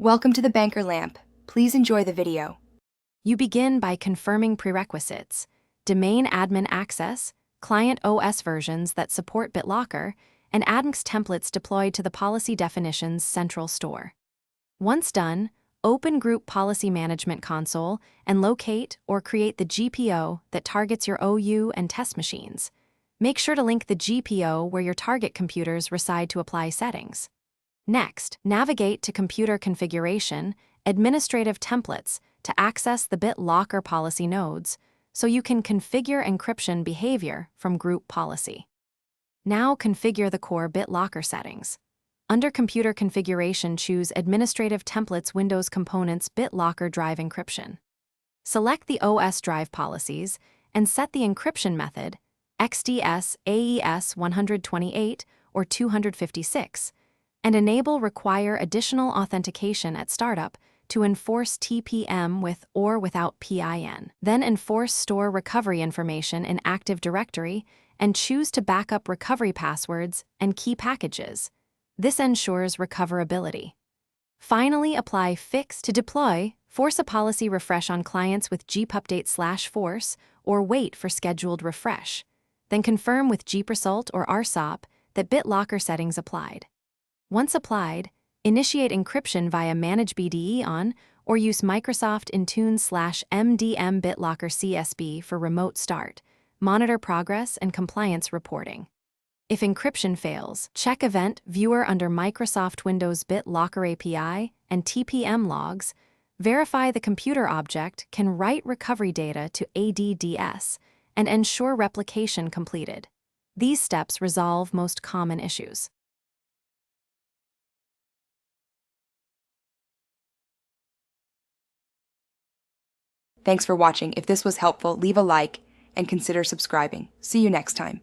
Welcome to the Banker Lamp. Please enjoy the video. You begin by confirming prerequisites: domain admin access, client OS versions that support BitLocker, and admins templates deployed to the policy definitions central store. Once done, open Group Policy Management Console and locate or create the GPO that targets your OU and test machines. Make sure to link the GPO where your target computers reside to apply settings. Next, navigate to Computer Configuration, Administrative Templates to access the BitLocker policy nodes, so you can configure encryption behavior from Group Policy. Now configure the core BitLocker settings. Under Computer Configuration, choose Administrative Templates Windows Components BitLocker Drive Encryption. Select the OS drive policies and set the encryption method XDS AES 128 or 256, and enable Require Additional Authentication at Startup to enforce TPM with or without PIN. Then enforce Store Recovery Information in Active Directory and choose to backup recovery passwords and key packages. This ensures recoverability. Finally, apply Fix to deploy, force a policy refresh on clients with jeepupdate/force, or wait for scheduled refresh. Then confirm with jeepresult or RSOP that BitLocker settings applied. Once applied, initiate encryption via Manage BDE on or use Microsoft Intune/MDM BitLocker CSB for remote start, monitor progress and compliance reporting. If encryption fails, check Event Viewer under Microsoft Windows BitLocker API and TPM logs. Verify the computer object can write recovery data to ADDS and ensure replication completed. These steps resolve most common issues. Thanks for watching. If this was helpful, leave a like and consider subscribing. See you next time.